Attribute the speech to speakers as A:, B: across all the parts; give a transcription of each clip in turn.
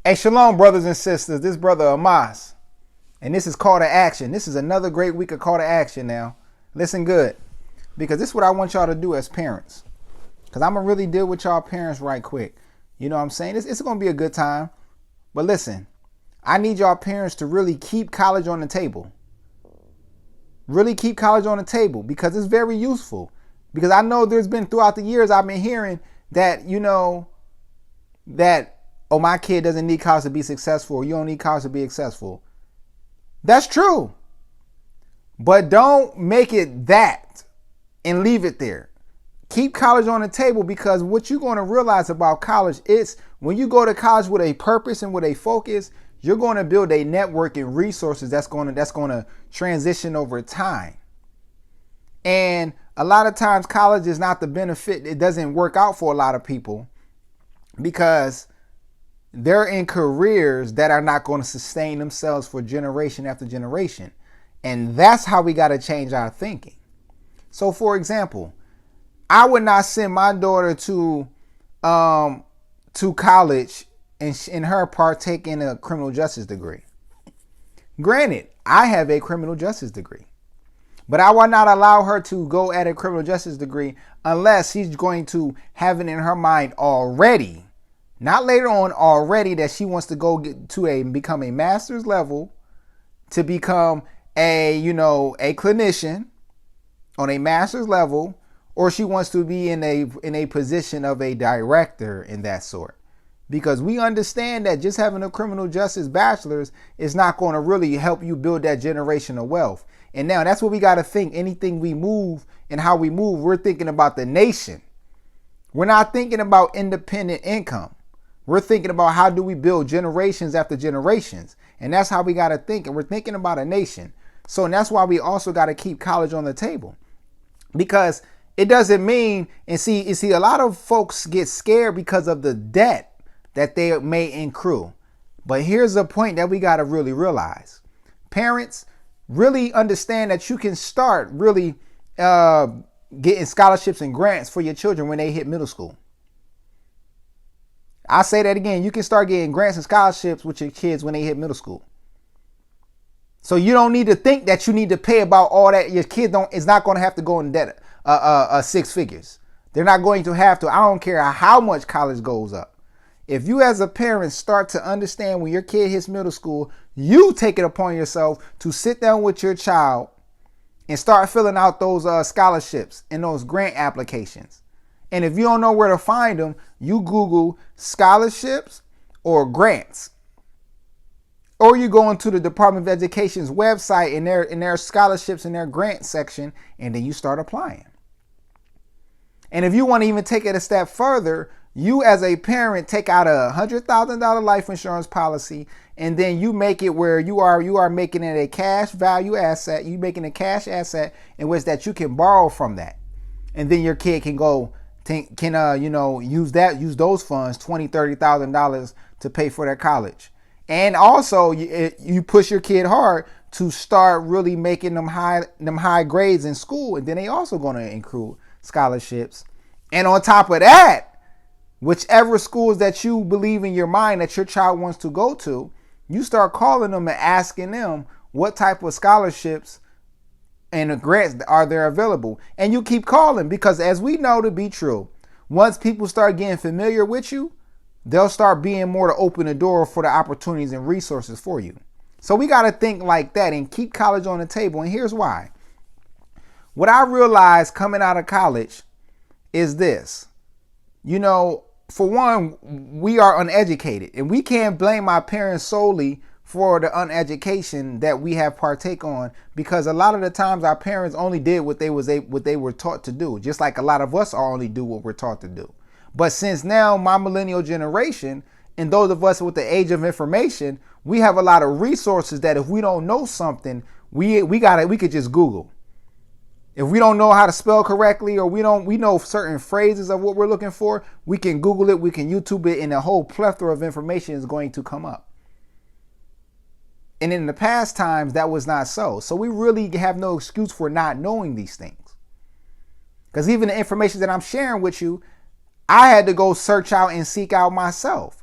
A: Hey, shalom, brothers and sisters. This brother Amas, and this is Call to Action. This is another great week of Call to Action now. Listen good, because this is what I want y'all to do as parents. Because I'm going to really deal with y'all parents right quick. You know what I'm saying? It's going to be a good time. But listen, I need y'all parents to really keep college on the table. Really keep college on the table, because it's very useful. Because I know there's been, throughout the years, I've been hearing that, oh, my kid doesn't need college to be successful, or you don't need college to be successful. That's true. But don't make it that and leave it there. Keep college on the table, because what you're going to realize about college is when you go to college with a purpose and with a focus, you're going to build a network and resources that's going to transition over time. And a lot of times college is not the benefit. It doesn't work out for a lot of people because they're in careers that are not going to sustain themselves for generation after generation. And that's how we got to change our thinking. So, for example, I would not send my daughter to college and her partake in a criminal justice degree. Granted, I have a criminal justice degree, but I would not allow her to go at a criminal justice degree unless she's going to have it in her mind already. Not later on, already, that she wants to go become a master's level, to become a clinician on a master's level, or she wants to be in a position of a director in that sort. Because we understand that just having a criminal justice bachelor's is not going to really help you build that generational wealth. And now that's what we got to think. Anything we move and how we move, we're thinking about the nation. We're not thinking about independent income. We're thinking about how do we build generations after generations. And that's how we got to think. And we're thinking about a nation. So that's why we also got to keep college on the table. Because it doesn't mean, and see, a lot of folks get scared because of the debt that they may accrue. But here's a point that we got to really realize. Parents, really understand that you can start really getting scholarships and grants for your children when they hit middle school. I say that again. You can start getting grants and scholarships with your kids when they hit middle school. So you don't need to think that you need to pay about all that. Your kid is not going to have to go in debt six figures. They're not going to have to. I don't care how much college goes up. If you as a parent start to understand when your kid hits middle school, you take it upon yourself to sit down with your child and start filling out those scholarships and those grant applications. And if you don't know where to find them, you Google scholarships or grants. Or you go into the Department of Education's website in their scholarships and their grant section, and then you start applying. And if you want to even take it a step further, you as a parent take out $100,000 life insurance policy, and then you make it where you are making it a cash value asset. You making a cash asset in which that you can borrow from that, and then your kid can go use those funds, $20,000-$30,000 to pay for their college. And also you push your kid hard to start really making them high grades in school, and then they also going to include scholarships. And on top of that, whichever schools that you believe in your mind that your child wants to go to, you start calling them and asking them what type of scholarships and the grants are there available. And you keep calling, because as we know to be true, once people start getting familiar with you, they'll start being more to open the door for the opportunities and resources for you. So we got to think like that and keep college on the table. And here's why. What I realized coming out of college is this. For one, we are uneducated, and we can't blame my parents solely for the uneducation that we have partake on, because a lot of the times our parents only did what they were taught to do, just like a lot of us only do what we're taught to do. But since now my millennial generation and those of us with the age of information, we have a lot of resources that if we don't know something, we could just Google. If we don't know how to spell correctly, or we know certain phrases of what we're looking for, we can Google it, we can YouTube it, and a whole plethora of information is going to come up. And in the past times, that was not so. So we really have no excuse for not knowing these things. Because even the information that I'm sharing with you, I had to go search out and seek out myself.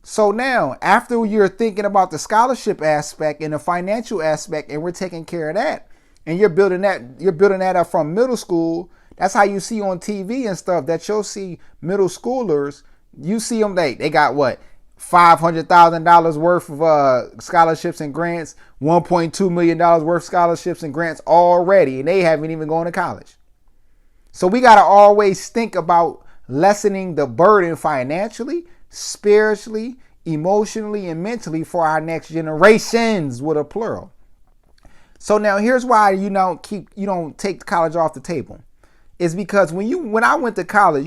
A: So now, after you're thinking about the scholarship aspect and the financial aspect, and we're taking care of that, and you're building that up from middle school. That's how you see on TV and stuff that you'll see middle schoolers. You see them, they got what, $500,000 worth of scholarships and grants, $1.2 million worth of scholarships and grants already, and they haven't even gone to college. So we got to always think about lessening the burden financially, spiritually, emotionally, and mentally for our next generations, with a plural. So now here's why you don't take college off the table. It's because when I went to college,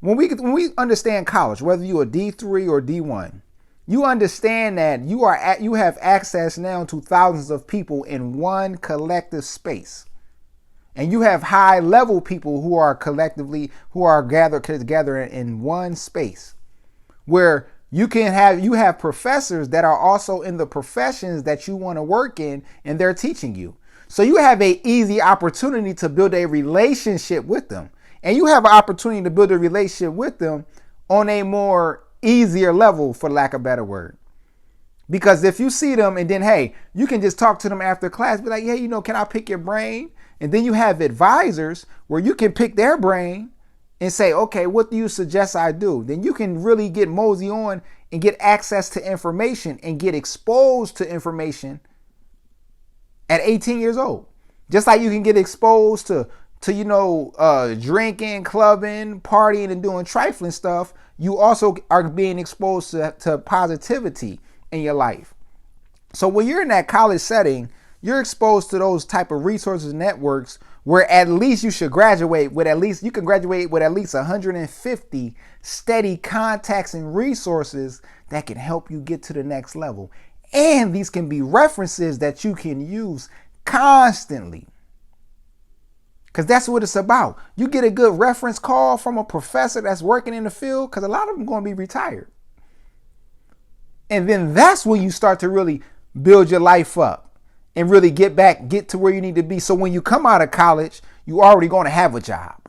A: when we understand college, whether you're a D3 or D1, you understand that you have access now to thousands of people in one collective space. And you have high level people who are gathered together in one space, where you have professors that are also in the professions that you want to work in, and they're teaching you. So you have an easy opportunity to build a relationship with them. And you have an opportunity to build a relationship with them on a more easier level, for lack of a better word. Because if you see them and then, hey, you can just talk to them after class, be like, hey, can I pick your brain? And then you have advisors where you can pick their brain and say, okay, what do you suggest I do? Then you can really get mosey on and get access to information and get exposed to information at 18 years old. Just like you can get exposed to drinking, clubbing, partying, and doing trifling stuff, you also are being exposed to positivity in your life. So when you're in that college setting, you're exposed to those type of resources and networks where at least you can graduate with at least 150 steady contacts and resources that can help you get to the next level. And these can be references that you can use constantly. Because that's what it's about. You get a good reference call from a professor that's working in the field, because a lot of them are going to be retired. And then that's when you start to really build your life up and really get to where you need to be. So when you come out of college, you already going to have a job.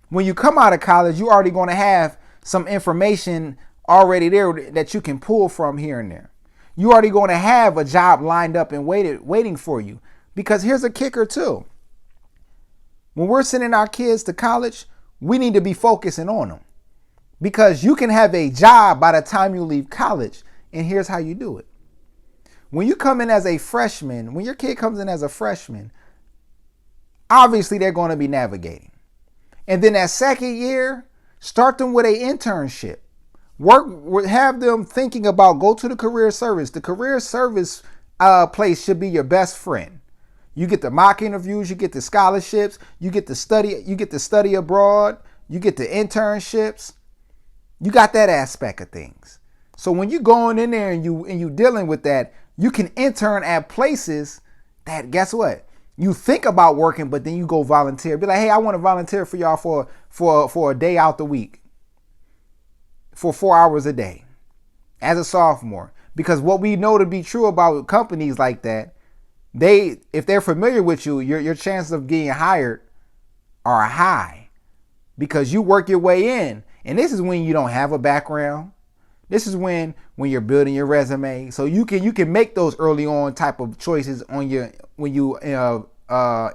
A: When you come out of college, you already going to have some information already there that you can pull from here and there. You already going to have a job lined up and waiting for you. Because here's a kicker too. When we're sending our kids to college, we need to be focusing on them. Because you can have a job by the time you leave college. And here's how you do it. When you come in as a freshman, when your kid comes in as a freshman, obviously they're going to be navigating. And then that second year, start them with an internship. Have them thinking about go to the career service. The career service place should be your best friend. You get the mock interviews, you get the scholarships, you get the study abroad, you get the internships. You got that aspect of things. So when you're going in there and you dealing with that, you can intern at places that, guess what? You think about working, but then you go volunteer. Be like, hey, I want to volunteer for y'all for a day out the week, for 4 hours a day as a sophomore. Because what we know to be true about companies like that, if they're familiar with you, your chances of getting hired are high because you work your way in. And this is when you don't have a background. This is when you're building your resume. So you can make those early on type of choices when you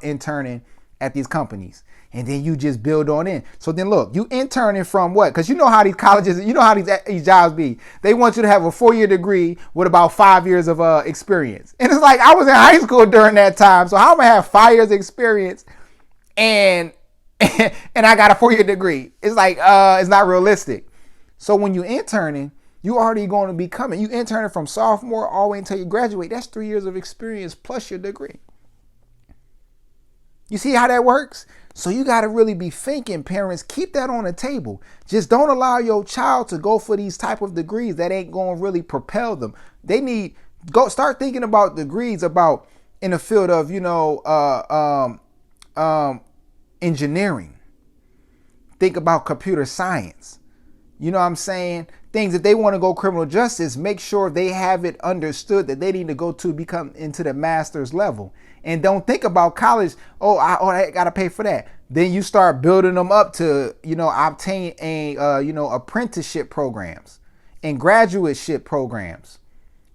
A: interning at these companies. And then you just build on in. So then look, you interning from what? Because you know how these colleges, you know how these jobs be. They want you to have a 4-year degree with about 5 years of experience. And it's like, I was in high school during that time. So how am I have 5 years experience and I got a 4-year degree? It's like, it's not realistic. So when you interning, you already going to be coming. You interning from sophomore all the way until you graduate. That's 3 years of experience plus your degree. You see how that works? So you got to really be thinking, parents, keep that on the table. Just don't allow your child to go for these type of degrees that ain't going to really propel them. They start thinking about degrees about in the field of, engineering. Think about computer science. You know what I'm saying? Things that they want to go criminal justice, make sure they have it understood that they need to go to become into the master's level. And don't think about college. I got to pay for that. Then you start building them up to, obtain apprenticeship programs and graduateship programs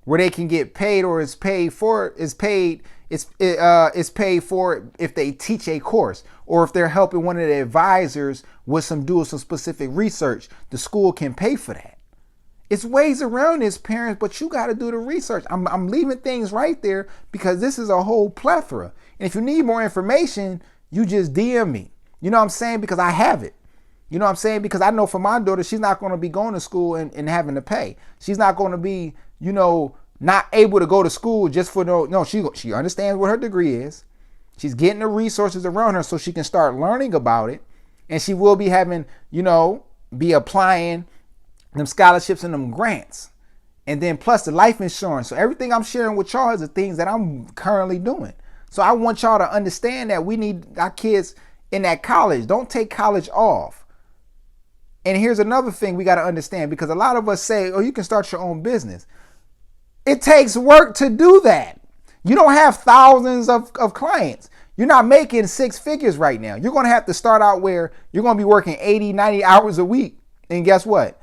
A: where they can get paid or is paid for if they teach a course, or if they're helping one of the advisors with doing some specific research. The school can pay for that. It's ways around this, parents, but you got to do the research. I'm leaving things right there because this is a whole plethora. And if you need more information, you just DM me. You know what I'm saying? Because I have it. You know what I'm saying? Because I know for my daughter, she's not going to be going to school and having to pay. She's not going to be, not able to go to school just for no. She understands what her degree is. She's getting the resources around her so she can start learning about it. And she will be having, be applying them scholarships and them grants. And then plus the life insurance. So everything I'm sharing with y'all is the things that I'm currently doing. So I want y'all to understand that we need our kids in that college. Don't take college off. And here's another thing we got to understand, because a lot of us say, oh, you can start your own business. It takes work to do that. You don't have thousands of clients. You're not making six figures right now. You're going to have to start out where you're going to be working 80, 90 hours a week. And guess what?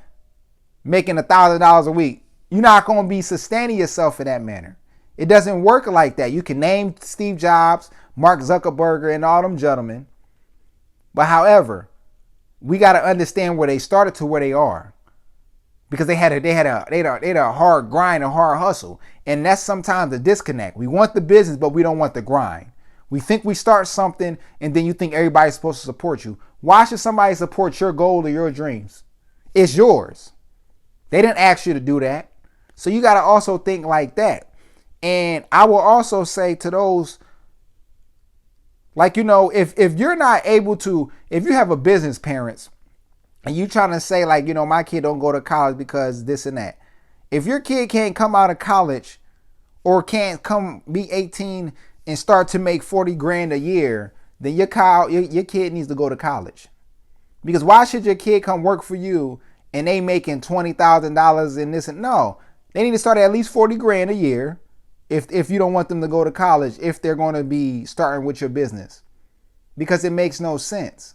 A: Making $1,000 a week. You're not going to be sustaining yourself in that manner. It doesn't work like that. You can name Steve Jobs, Mark Zuckerberg, and all them gentlemen. But however, we got to understand where they started to where they are. Because they had a hard grind, a hard hustle. And that's sometimes the disconnect. We want the business, but we don't want the grind. We think we start something and then you think everybody's supposed to support you. Why should somebody support your goal or your dreams? It's yours. They didn't ask you to do that. So you got to also think like that. And I will also say to those, if you're not able to, if you have a business, parents, and you trying to say my kid don't go to college because this and that. If your kid can't come out of college or can't come be 18 and start to make 40 grand a year, then your kid needs to go to college. Because why should your kid come work for you and they making $20,000 in this? No, they need to start at least 40 grand a year if you don't want them to go to college, if they're going to be starting with your business, because it makes no sense.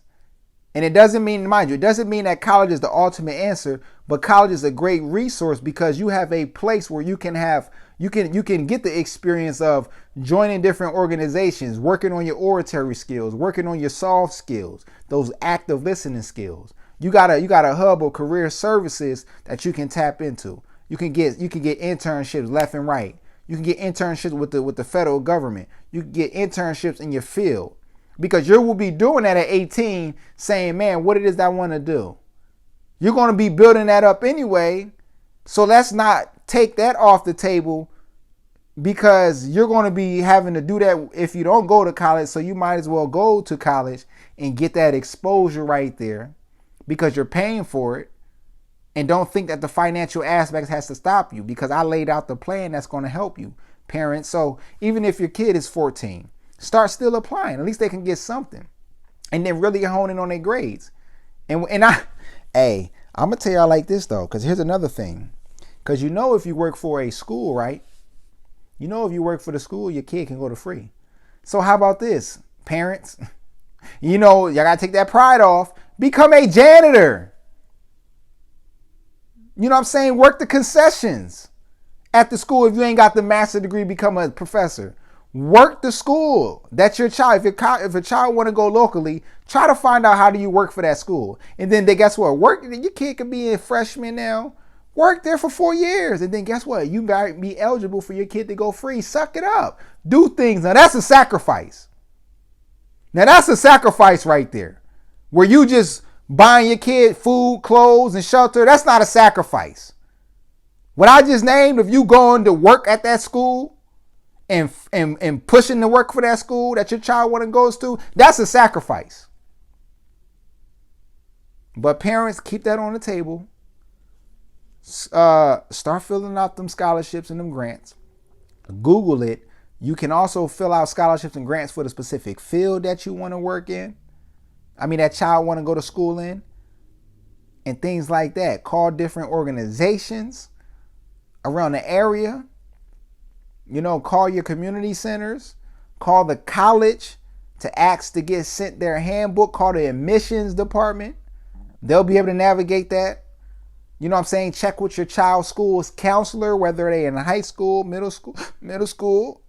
A: And it doesn't mean, mind you, it doesn't mean that college is the ultimate answer, but college is a great resource because you have a place where you can get the experience of joining different organizations, working on your oratory skills, working on your soft skills, those active listening skills. You got a hub of career services that you can tap into. You can get internships left and right. You can get internships with the federal government. You can get internships in your field. Because you will be doing that at 18, saying, man, what it is that I want to do. You're going to be building that up anyway. So let's not take that off the table, because you're going to be having to do that if you don't go to college. So you might as well go to college and get that exposure right there, because you're paying for it. And don't think that the financial aspect has to stop you, because I laid out the plan that's going to help you, parents. So even if your kid is 14, start still applying. At least they can get something. And then really honing on their grades. I'm going to tell y'all like this, though, because here's another thing. Because if you work for a school, right? If you work for the school, your kid can go to free. So how about this, parents? Y'all got to take that pride off. Become a janitor. You know what I'm saying? Work the concessions at the school. If you ain't got the master's degree, become a professor. Work the school. That's your child. If a child want to go locally, try to find out how do you work for that school. And then guess what? Your kid could be a freshman now. Work there for 4 years. And then guess what? You might be eligible for your kid to go free. Suck it up. Do things. Now that's a sacrifice. Now that's a sacrifice right there. Where you just buying your kid food, clothes, and shelter. That's not a sacrifice. What I just named, if you going to work at that school, and pushing the work for that school that your child goes to, that's a sacrifice. But parents, keep that on the table. Start filling out them scholarships and them grants. Google it. You can also fill out scholarships and grants for the specific field that you want to work in. That child want to go to school in. And things like that. Call different organizations around the area. Call your community centers, call the college to ask to get sent their handbook, call the admissions department. They'll be able to navigate that. You know what I'm saying? Check with your child's school's counselor, whether they in high school, middle school,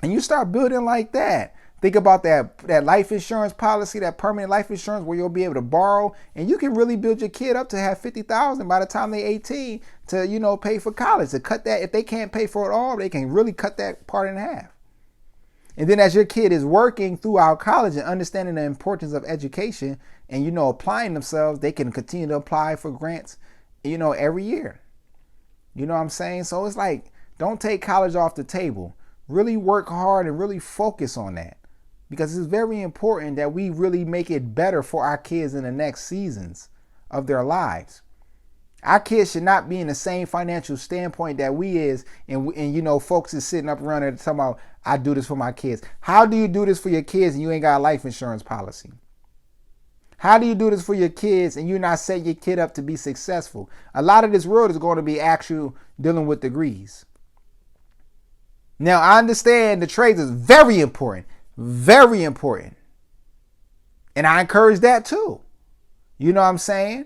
A: and you start building like that. Think about that life insurance policy, that permanent life insurance where you'll be able to borrow, and you can really build your kid up to have 50,000 by the time they're 18 to, you know, pay for college. To cut that, if they can't pay for it all, they can really cut that part in half. And then as your kid is working throughout college and understanding the importance of education and, you know, applying themselves, they can continue to apply for grants, you know, every year. You know what I'm saying? So it's like, don't take college off the table. Really work hard and really focus on that, because it's very important that we really make it better for our kids in the next seasons of their lives. Our kids should not be in the same financial standpoint that we is, and you know, folks is sitting up around there talking about, I do this for my kids. How do you do this for your kids and you ain't got a life insurance policy? How do you do this for your kids and you're not setting your kid up to be successful? A lot of this world is going to be actual dealing with degrees. Now, I understand the trades is very important, very important. And I encourage that too. You know what I'm saying?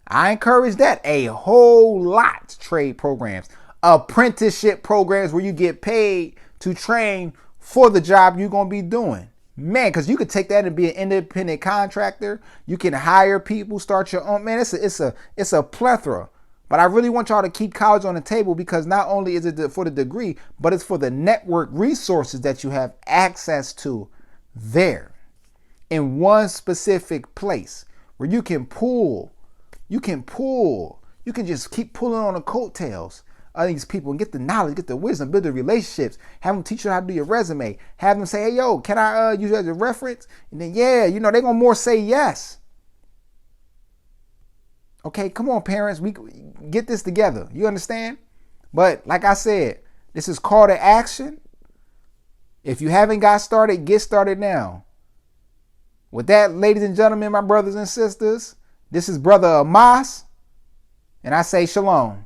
A: I encourage that a whole lot. Trade programs, apprenticeship programs where you get paid to train for the job you're going to be doing. Man, because you could take that and be an independent contractor. You can hire people, start your own. Man, it's a plethora. But I really want y'all to keep college on the table, because not only is it for the degree, but it's for the network resources that you have access to there in one specific place where you can just keep pulling on the coattails of these people and get the knowledge, get the wisdom, build the relationships, have them teach you how to do your resume, have them say, hey, yo, can I use you as a reference? And then, yeah, you know, they're going to more say yes. Okay, come on, parents, we get this together. You understand? But like I said, this is call to action. If you haven't got started, get started now. With that, ladies and gentlemen, my brothers and sisters, this is Brother Amas, and I say shalom.